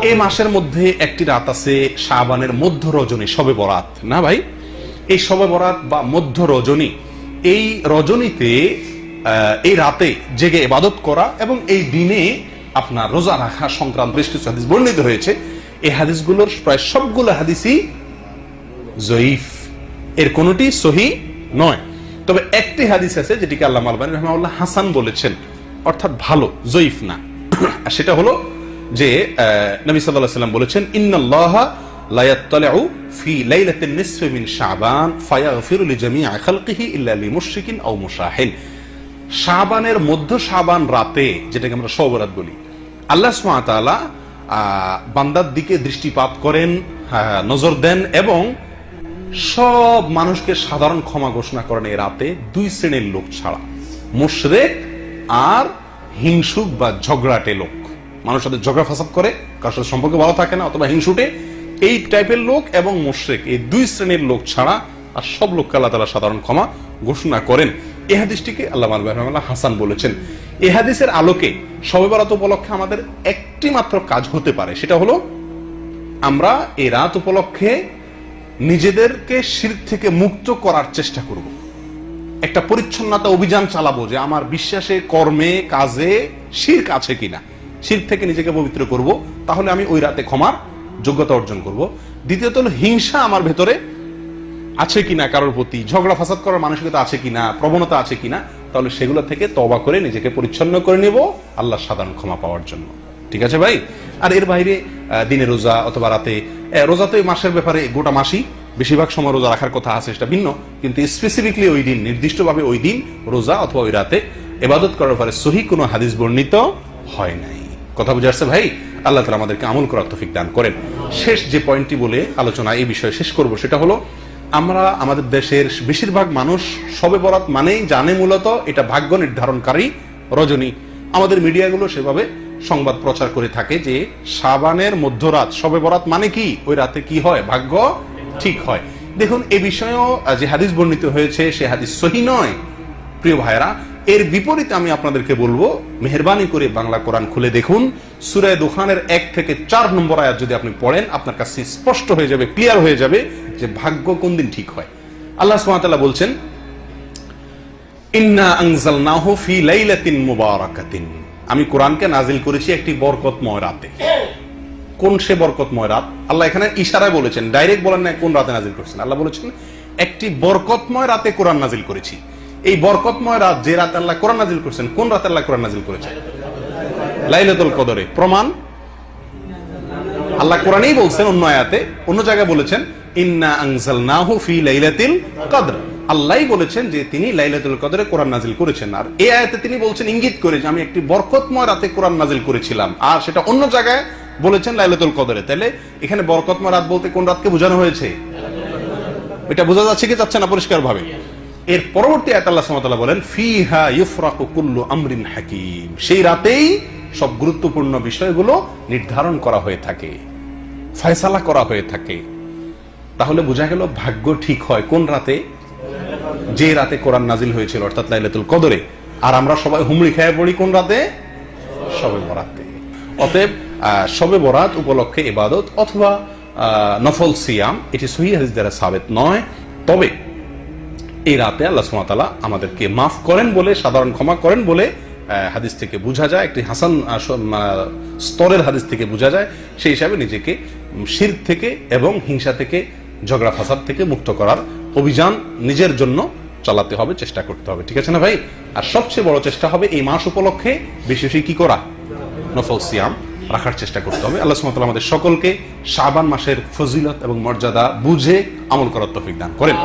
এই মাসের মধ্যে একটি রাত আছে শাবানের মধ্য রজনী, শবে বরাত না ভাই? এই শবে বরাত বা মধ্য রজনী, এই রজনীতে এই রাতে জেগে ইবাদত করা এবং এই দিনে আপনার রোজা রাখা সংক্রান্ত বেশ কিছু হাদিস বর্ণিত হয়েছে। এই হাদিসগুলোর প্রায় সবগুলো হাদিসই জয়ীফ, এর কোনটি সহি নয়। তবে একটি হাদিস আছে যেটিকে আল্লামা আলবানী রাহিমাহুল্লাহ হাসান বলেছেন, অর্থাৎ ভালো, জয়ীফ না। আর সেটা হলো যে নবী সাল্লাল্লাহু আলাইহি ওয়াসাল্লাম বলেছেন, ইন্নাল্লাহা লা ইয়াত্তালিউ ফি লাইলাতিন নিসফি মিন শাবান ফায়াগফিরু লিজামিআ খালকিহি ইল্লা লিমুশরিকিন আও মুশাহিন। শাবানের মধ্য শাবান রাতে, যেটাকে আমরা শবে বরাত বলি, আল্লাহ সুবহানাহু ওয়া তাআলা বান্দার দিকে দৃষ্টিপাত করেন, নজর দেন এবং সব মানুষকে সাধারণ ক্ষমা ঘোষণা করেন এই রাতে, দুই শ্রেণীর লোক ছাড়া, মুশরিক আর হিংসুক বা ঝগড়াটে লোক। মানুষের সাথে ঝগড়া ফাসাদ করে, কারোর সাথে সম্পর্ক ভালো থাকে না, অথবা হিংসুটে, এই টাইপের লোক এবং মুশরিক, এই দুই শ্রেণীর লোক ছাড়া আর সব লোককে আল্লাহ তাআলা সাধারণ ক্ষমা ঘোষণা করেন। এই হাদিসটিকে আল্লামা আলবানী রাহিমাহুল্লাহ হাসান বলেছেন। এই হাদিসের আলোকে শবে বরাত উপলক্ষে আমাদের একটি মাত্র কাজ হতে পারে, সেটা হলো আমরা এই রাত উপলক্ষে নিজেদেরকে শিরক থেকে মুক্ত করার চেষ্টা করব। একটা পরিচ্ছন্নতা অভিযান চালাবো যে আমার বিশ্বাসে, কর্মে, কাজে শিরক আছে কিনা, শিরক থেকে নিজেকে পবিত্র করব, তাহলে আমি ওই রাতে ক্ষমার যোগ্যতা অর্জন করব। দ্বিতীয়ত হলো হিংসা আমার ভেতরে আছে কিনা, কারোর প্রতি ঝগড়া ফাসাদ করার মানসিকতা আছে কিনা, প্রবণতা আছে কিনা, তাহলে সেগুলো থেকে তওবা করে নিজেকে পরিচ্ছন্ন করে নেব আল্লাহর সাধারণ ক্ষমা পাওয়ার জন্য। ঠিক আছে ভাই? আর এর বাইরে দিনে রোজা অথবা রাতে রোজা, তো এই মাসের ব্যাপারে গোটা মাসই বেশিরভাগ সময় রোজা রাখার কথা আছে, সেটা ভিন্ন, কিন্তু স্পেসিফিকলি ওই দিন, নির্দিষ্টভাবে ওই দিন রোজা অথবা ওই রাতে ইবাদত করার ব্যাপারে সহি কোনো হাদিস বর্ণিত হয় নাই। কথা বুঝে আসছে ভাই? আল্লাহ তাআলা আমাদেরকে আমল করার তৌফিক দান করেন। শেষ যে পয়েন্টটি বলে আলোচনা এই বিষয়ে শেষ করব, সেটা হলো আমরা আমাদের দেশের বেশিরভাগ মানুষ শবে বরাত মানেই জানে মূলত এটা ভাগ্য নির্ধারণকারী রজনী। আমাদের মিডিয়াগুলো সেভাবে সংবাদ প্রচার করে থাকে যে শাবানের মধ্যরাত, শবে বরাত মানে কি, ওই রাতে কি হয়, ভাগ্য ঠিক হয়। দেখুন, এ বিষয়েও যে হাদিস বর্ণিত হয়েছে সে হাদিস সহি নয় প্রিয় ভাইরা। এর বিপরীতে আমি আপনাদেরকে বলবো, মেহেরবানি করে বাংলা কোরআন খুলে দেখুন, সূরা দুখানের 1 থেকে 4 নম্বর আয়াত যদি আপনি পড়েন, আপনার কাছে স্পষ্ট হয়ে যাবে, ক্লিয়ার হয়ে যাবে যে ভাগ্য কোন দিন ঠিক হয়। আল্লাহ সুবহানাহু ওয়া তাআলা বলছেন, ইন্না আনজালনাহু ফি লাইলাতিন মুবারাকাতিন, আমি কোরআনকে নাজিল করেছি একটি বরকতময় রাতে। কোন সে বরকতময় রাত? আল্লাহ এখানে ইশারায় বলেছেন, ডাইরেক্ট বলেন না কোন রাতে নাজিল করেছেন। আল্লাহ বলেছেন একটি বরকতময় রাতে কোরআন নাজিল করেছি। এই বরকতময় রাত, যে রাতে আল্লাহ কোরআন নাজিল করেছেন, কোন রাতে আল্লাহ কোরআন নাজিল করেছেন? লাইলাতুল কদরে। প্রমাণ আল্লাহ কোরআনেই বলছেন, অন্য আয়াতে, অন্য জায়গায় বলেছেন ইন্না আনজালনাহু ফি লাইলাতিল কদর। আল্লাহই বলেছেন যে তিনি লাইলাতুল কদরে কোরআন নাজিল করেছেন। আর এই আয়াতে তিনি বলছেন, ইঙ্গিত করে, যে আমি একটি বরকতময় রাতে কোরআন নাজিল করেছিলাম, আর সেটা অন্য জায়গায় বলেছেন লাইলাতুল কদরে। তাহলে এখানে বরকতময় রাত বলতে কোন রাতকে বোঝানো হয়েছে? এটা বোঝা যাচ্ছে কি যাচ্ছে না পরিষ্কার ভাবে? এর পরবর্তী আয়াতে আল্লাহ সুবহানাহু ওয়া তাআলা বলেন, ফিহা ইউফরাকু কুল্লু আমরিন হাকিম, সেই রাতেই সব গুরুত্বপূর্ণ বিষয়গুলো নির্ধারণ করা হয়ে থাকে, ফয়সালা করা হয়ে থাকে। তাহলে বোঝা গেল ভাগ্য ঠিক হয় কোন রাতে? যে রাতে কোরআন নাজিল হয়েছিল, অর্থাৎ লাইলাতুল কদরে। আর আমরা সবাই হুমড়ি খেয়ে পড়ি কোন রাতে? শবে বরাতে। অতএব শবে বরাত উপলক্ষে ইবাদত অথবা নফল সিয়াম, এটি সহিহ হাদিস দ্বারা সাবিত নয়। তবে এই রাতে আল্লাহ সুবহানাহু ওয়া তাআলা আমাদেরকে মাফ করেন বলে, সাধারণ ক্ষমা করেন বলে হাদিস থেকে বোঝা যায়, একটি হাসান স্তরের হাদিস থেকে বোঝা যায়। সেই হিসাবে নিজেকে শিরক থেকে এবং হিংসা থেকে, ঝগড়া ফাসাদ থেকে মুক্ত করার অভিযান নিজের জন্য চালাতে হবে, চেষ্টা করতে হবে। ঠিক আছে না ভাই? আর সবচেয়ে বড় চেষ্টা হবে এই মাস উপলক্ষে বেশি বেশি কি করা, নফল সিয়াম রাখার চেষ্টা করতে হবে। আল্লাহ সুবহানাহু ওয়া তাআলা আমাদের সকলকে শাবান মাসের ফজিলত এবং মর্যাদা বুঝে আমল করার তৌফিক দান করেন।